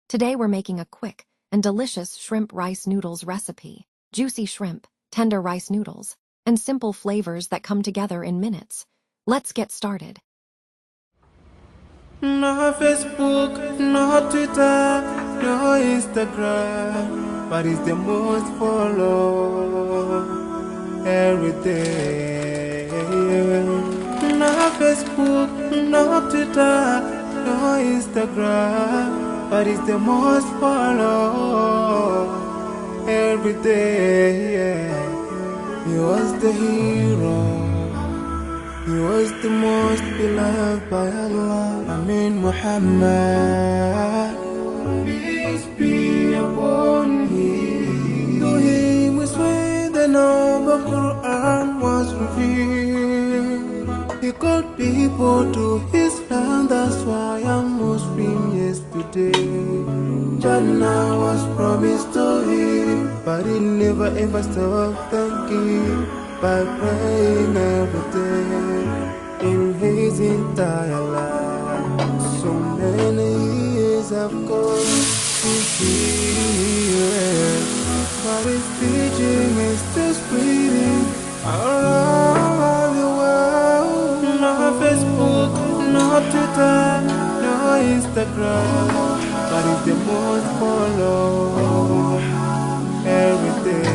Today we're making a quick and delicious shrimp rice noodles recipe. Juicy shrimp, tender rice noodles, and simple flavors that come together in minutes. Let's get started. No Facebook, no Twitter, no Instagram, but it's the most followed every day. No Facebook, no Twitter, no Instagram, but it's the most followed every day. He was the hero. He was the most beloved by Allah. Muhammad, peace be upon him. To him we swear the noble Quran was revealed. He called people to Islam, that's why I'm Muslim yesterday. Jannah was promised to him, but he never ever stopped thanking by praying every day in his entire life. So many years have gone since he left, but his teaching is still spreading around the world. No Facebook, no Twitter, no Instagram, but it's the most followed every day.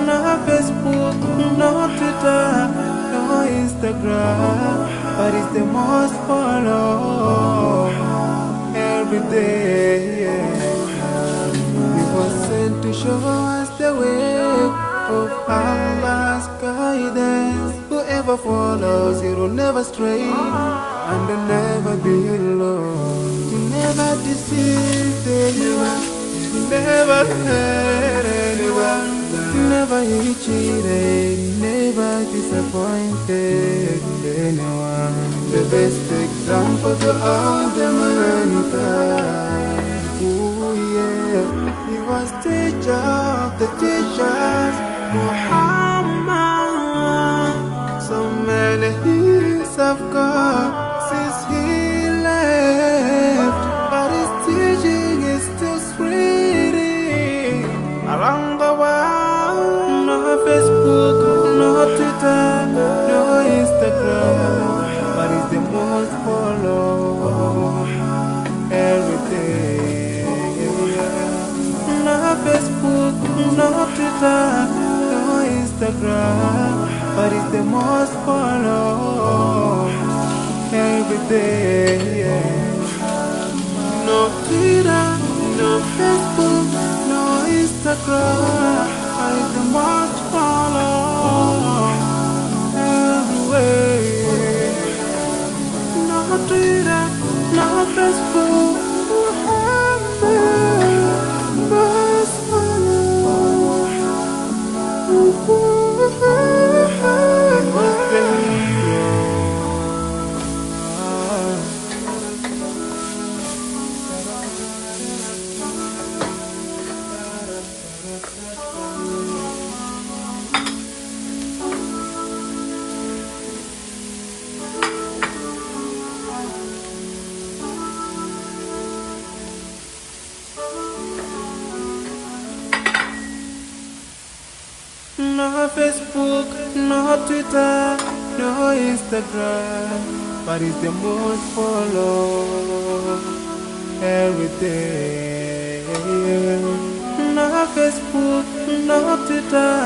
No Facebook, no Twitter, no Instagram, but it's the most followed every day. He was sent to show us the way of Allah's guidance. Whoever follows, he will never stray and will never be alone. He never deceived anyone, he never hurt anyone. Never he cheated, never disappointed anyone. The best example to all the mankind. Ooh yeah, he was teacher of the teachers, Muhammad. So many years have gone since he left, but his teaching is still spreading around the world. No Facebook, no Twitter, no Instagram, but it's the most followed every day. No Facebook, no Twitter, no Instagram, but it's the most followed every day. No Twitter, no Facebook, no Instagram, but it's the most followed everywhere. No Twitter, no Facebook, Muhammad, most followed. He was the hero. No Facebook, no Twitter, no Instagram, but it's the most followed every day. No Facebook, no Twitter,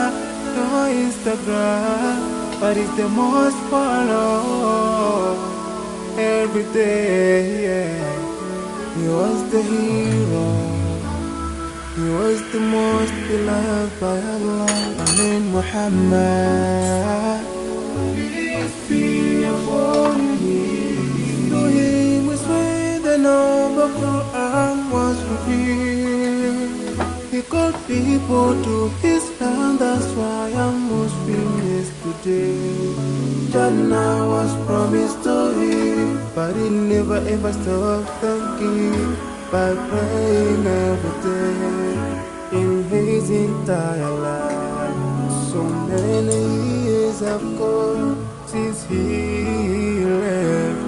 no Instagram, but it's the most followed every day. He was the hero. He was the most beloved by Allah. Muhammad, peace be upon him. To him we swear the noble Quran was revealed. He called people to Islam, that's why I'm Muslim yesterday. Jannah was promised to him, but he never ever stopped thanking by praying every day in his entire life. So many years have gone since he left,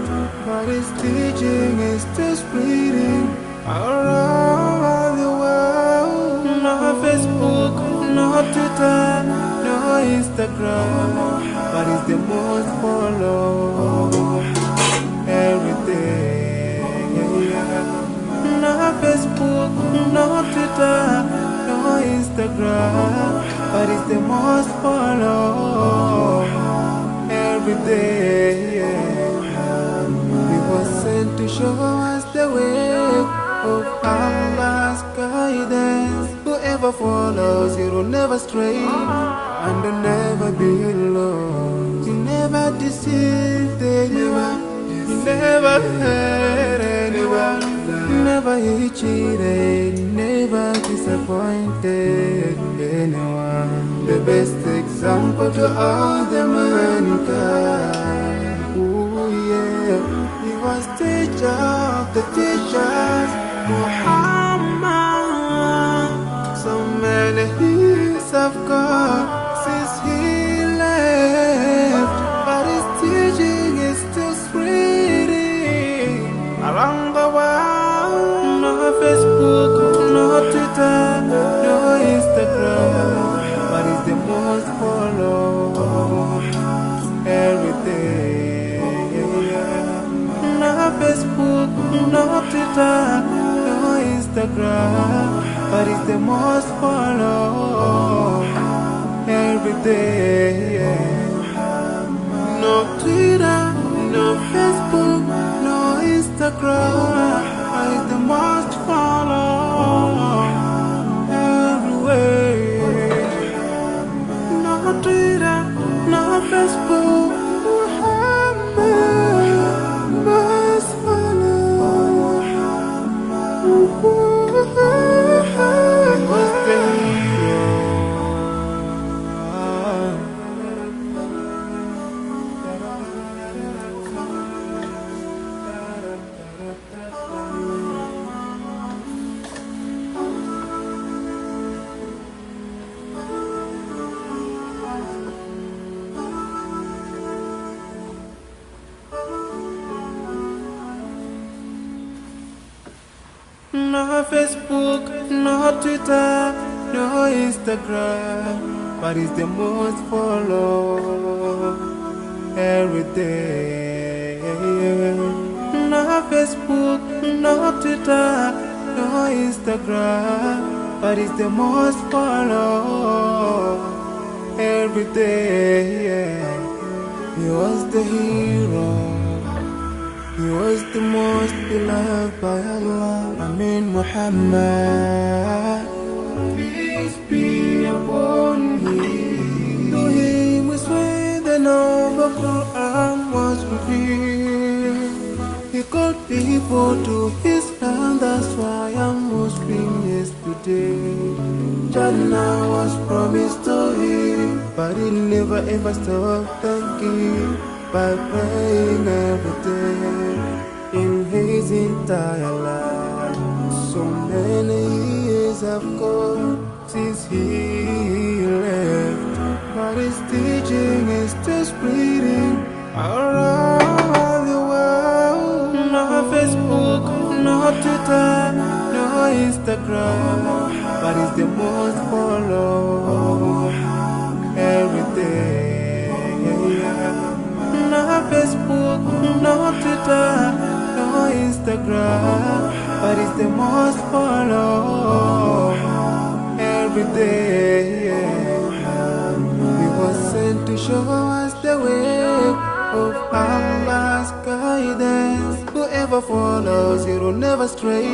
but his teaching is still spreading around the world. No Facebook, no Twitter, no Instagram, but it's the most followed every day. No Facebook, no Twitter, no Instagram, but it's the most followed every day. He was sent to show us the way of Allah's guidance. Whoever follows, he will never stray and will never be alone. He never deceived anyone, he never hurt anyone, never he cheated, never disappointed anyone. The best example to all the mankind. Ooh, yeah. He was teacher of the teachers, Muhammad. So many years have gone since he left, but his teaching is still spreading around the world. No Facebook, no Twitter, no Instagram, but it's the most followed every day. No Facebook, no Twitter, no Instagram, but it's the most followed every day. No Twitter, no Facebook, no Instagram, but it's the most followed everywhere. No Twitter, no Facebook, Muhammad must follow. He was the hero. No Facebook, no Twitter, no Instagram, but it's the most followed every day. No Facebook, no Twitter, no Instagram, but it's the most followed every day. He was the hero. He was the most beloved by Allah. Muhammad, peace be upon him. To him we swear the noble Quran was revealed. He called people to his land, that's why I'm Muslim yesterday. Jannah was promised to him, but he never ever stopped thanking by praying every day in his entire life. So many years have gone since he left, but his teaching is still spreading around the world. No Facebook, no Twitter, no Instagram, but it's the most followed every day. No Facebook, no Twitter, no Instagram, but it's the most followed every day. He was sent to show us the way of Allah's guidance. Whoever follows, he will never stray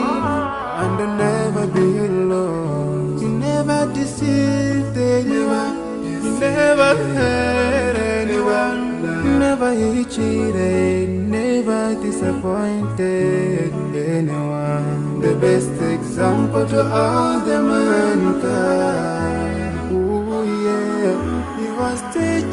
and will never be alone. He never deceived anyone, he never hurt anyone, never he cheated, never disappointed anyone. The best example to all the mankind. Ooh, yeah. He was teaching.